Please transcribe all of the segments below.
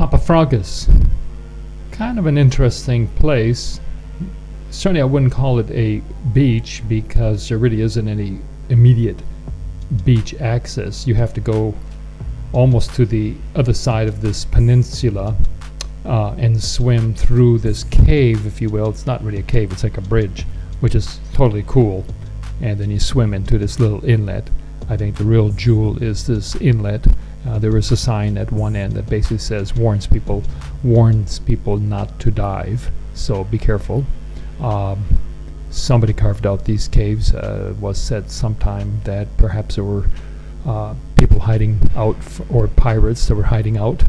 Papafragas. Kind of an interesting place. Certainly I wouldn't call it a beach because there really isn't any immediate beach access. You have to go almost to the other side of this peninsula and swim through this cave, if you will. It's not really a cave, it's like a bridge, which is totally cool. And then you swim into this little inlet. I think the real jewel is this inlet. There is a sign at one end that basically says warns people not to dive, so be careful. Somebody carved out these caves. Was said sometime that perhaps there were people hiding out or pirates that were hiding out.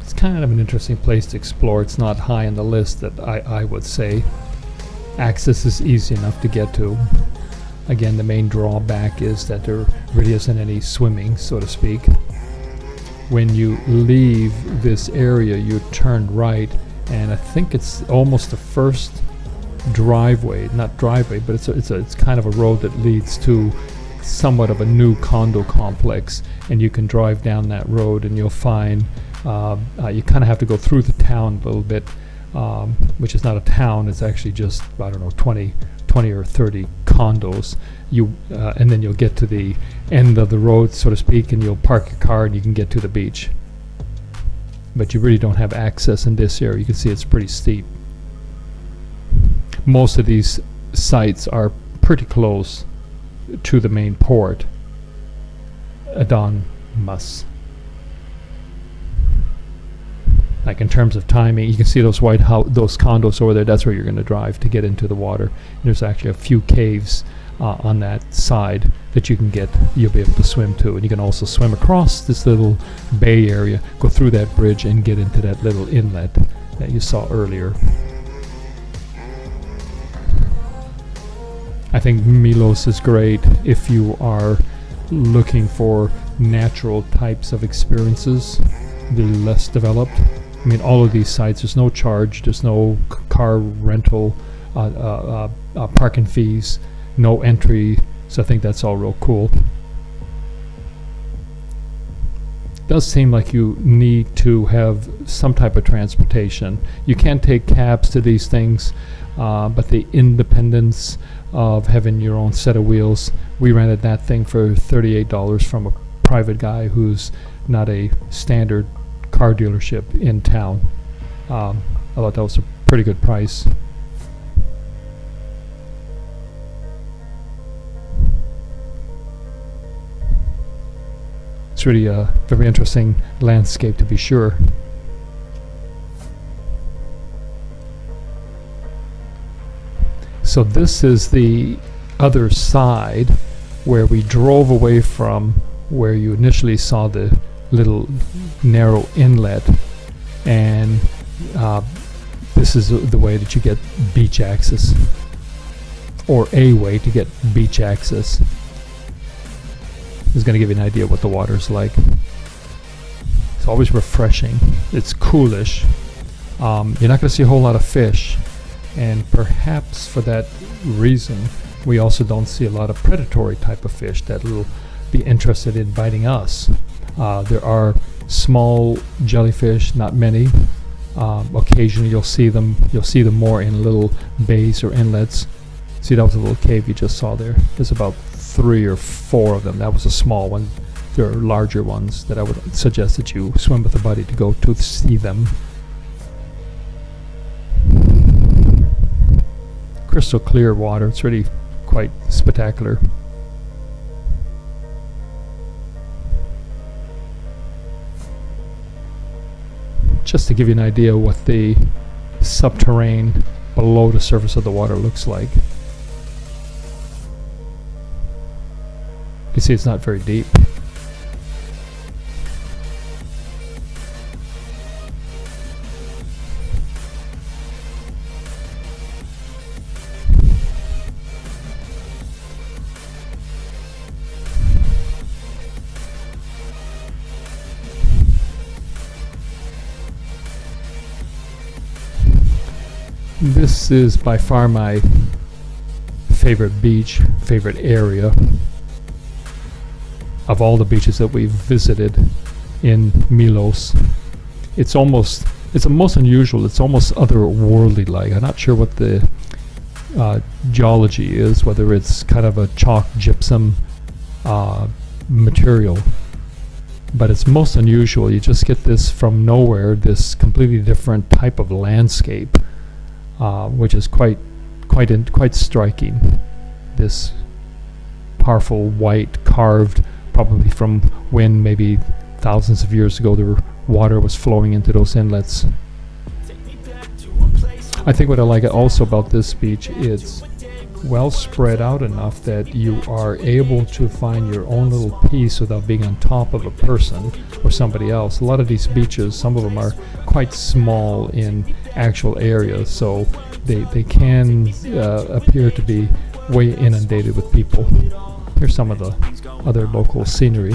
It's kind of an interesting place to explore. It's not high on the list that I would say. Access is easy enough to get to. Again, the main drawback is that there really isn't any swimming, so to speak. When you leave this area, you turn right, and I think it's almost the first driveway, not driveway, but it's kind of a road that leads to somewhat of a new condo complex, and you can drive down that road and you'll find you kind of have to go through the town a little bit, which is not a town. It's actually just, I don't know, 20 or 30 condos. And then you'll get to the end of the road, so to speak, and you'll park your car and you can get to the beach. But you really don't have access in this area. You can see it's pretty steep. Most of these sites are pretty close to the main port, Adonmas. Like in terms of timing, you can see those those condos over there. That's where you're going to drive to get into the water. And there's actually a few caves on that side that you'll be able to swim to, and you can also swim across this little bay area, go through that bridge, and get into that little inlet that you saw earlier. I think Milos is great if you are looking for natural types of experiences, the less developed. I mean, all of these sites, there's no charge, there's no car rental, parking fees, no entry, so I think that's all real cool. It does seem like you need to have some type of transportation. You can take cabs to these things, but the independence of having your own set of wheels, we rented that thing for $38 from a private guy who's not a standard car dealership in town. I thought that was a pretty good price. It's really a very interesting landscape, to be sure. So this is the other side where we drove away from where you initially saw the little narrow inlet, and this is the way that you get beach access, or a way to get beach access. This is going to give you an idea of what the water's like. It's always refreshing. It's coolish. You're not going to see a whole lot of fish, and perhaps for that reason we also don't see a lot of predatory type of fish that will be interested in biting us. There are small jellyfish, not many. Occasionally you'll see them more in little bays or inlets. See, that was a little cave you just saw there. There's about 3 or 4 of them. That was a small one. There are larger ones that I would suggest that you swim with a buddy to go to see them. Crystal clear water. It's really quite spectacular. Just to give you an idea what the subterranean below the surface of the water looks like. You see, it's not very deep. This is by far my favorite beach, favorite area. of all the beaches that we've visited in Milos. It's most unusual. It's almost otherworldly like. I'm not sure what the geology is, whether it's kind of a chalk gypsum material, but it's most unusual. You just get this from nowhere, this completely different type of landscape, which is quite striking. This powerful white carved, probably from when maybe thousands of years ago the water was flowing into those inlets. I think what I like also about this beach, it's well spread out enough that you are able to find your own little piece without being on top of a person or somebody else. A lot of these beaches, some of them are quite small in actual areas, so they can appear to be way inundated with people. Here's some of the other local scenery.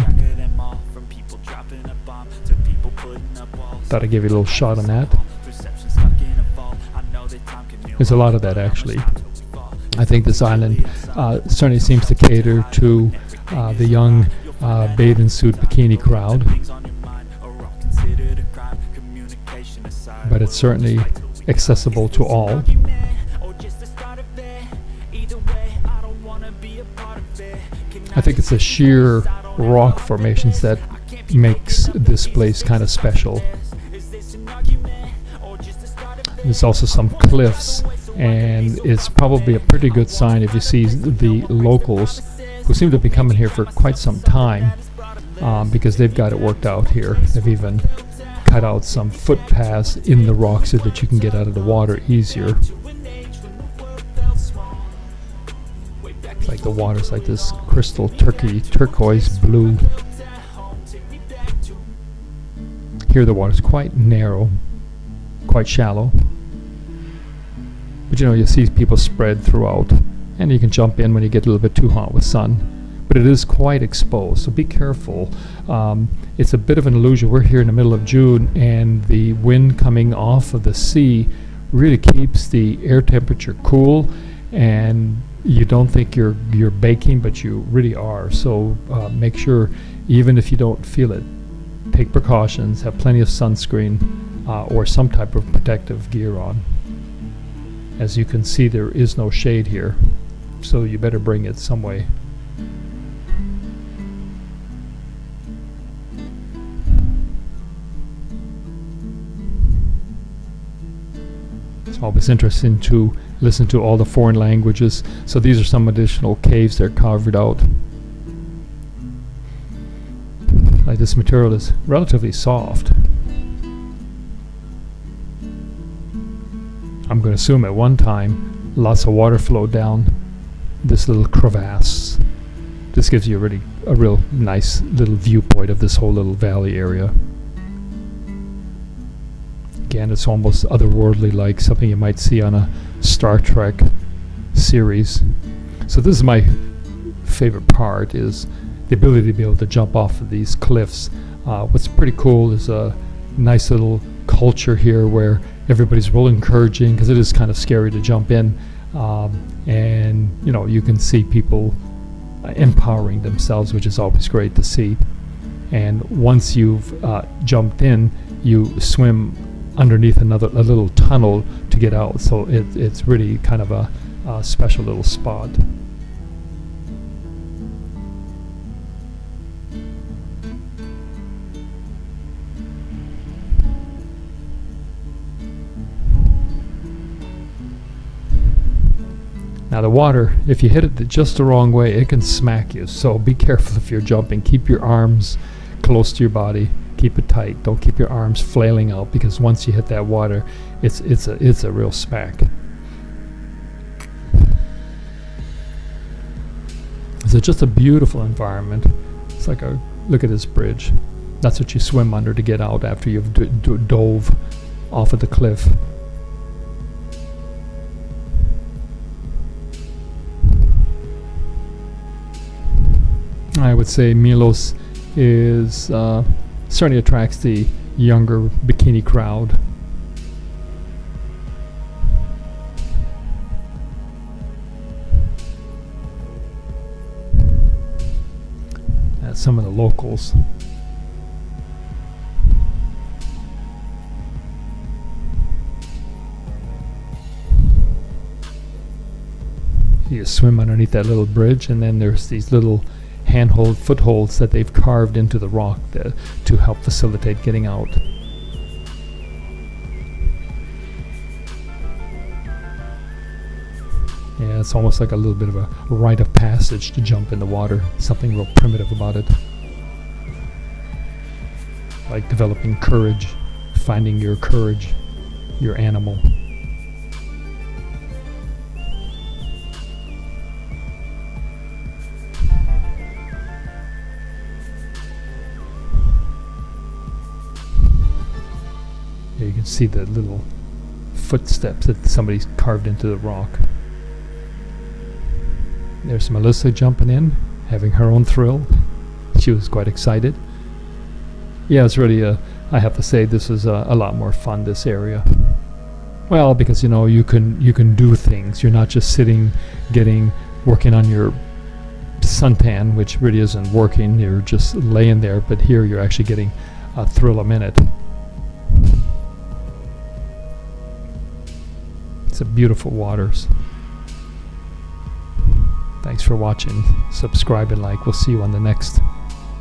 Thought I'd give you a little shot on that. There's a lot of that actually. I think this island certainly seems to cater to the young bathing suit bikini crowd, but it's certainly accessible to all. I think it's the sheer rock formations that makes this place kind of special. There's also some cliffs, and it's probably a pretty good sign if you see the locals who seem to be coming here for quite some time, because they've got it worked out here. They've even cut out some footpaths in the rocks so that you can get out of the water easier. It's like the water's like this crystal turquoise blue. Here the water's quite narrow, quite shallow, but you see people spread throughout, and you can jump in when you get a little bit too hot with sun, but it is quite exposed, so be careful. It's a bit of an illusion. We're here in the middle of June, and the wind coming off of the sea really keeps the air temperature cool, and you don't think you're baking, but you really are. So make sure, even if you don't feel it, take precautions, have plenty of sunscreen or some type of protective gear on. As you can see, there is no shade here, so you better bring it some way. It's always interesting to listen to all the foreign languages. So these are some additional caves that are carved out. Like this material is relatively soft. I'm going to assume at one time lots of water flowed down this little crevasse. This gives you a real nice little viewpoint of this whole little valley area. Again, it's almost otherworldly, like something you might see on a Star Trek series. So this is my favorite part, is the ability to be able to jump off of these cliffs. What's pretty cool is a nice little culture here where everybody's real encouraging, because it is kind of scary to jump in, and you can see people empowering themselves, which is always great to see. And once you've jumped in, you swim underneath a little tunnel to get out, so it's really kind of a special little spot. Now the water, if you hit it just the wrong way, it can smack you, so be careful if you're jumping. Keep your arms close to your body. Keep it tight. Don't keep your arms flailing out, because once you hit that water, it's a real smack. It's just a beautiful environment. It's like look at this bridge. That's what you swim under to get out after you've dove off of the cliff. I would say Milos is certainly attracts the younger bikini crowd. That's some of the locals. You swim underneath that little bridge, and then there's these little handhold footholds that they've carved into the rock to help facilitate getting out. Yeah, it's almost like a little bit of a rite of passage to jump in the water. Something real primitive about it. Like developing courage, finding your courage, your animal. Yeah, you can see the little footsteps that somebody's carved into the rock. There's Melissa jumping in, having her own thrill. She was quite excited. Yeah, it's really I have to say this is a lot more fun, this area. Well, because you can do things. You're not just sitting working on your suntan, which really isn't working. You're just laying there, but here you're actually getting a thrill a minute. It's a beautiful waters. Thanks for watching. Subscribe and like. We'll see you on the next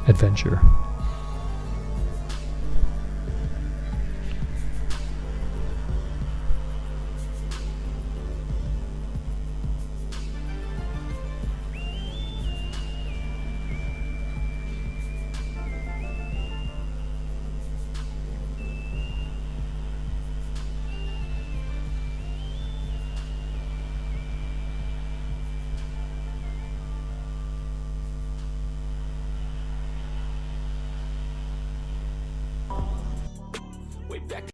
adventure. Way back.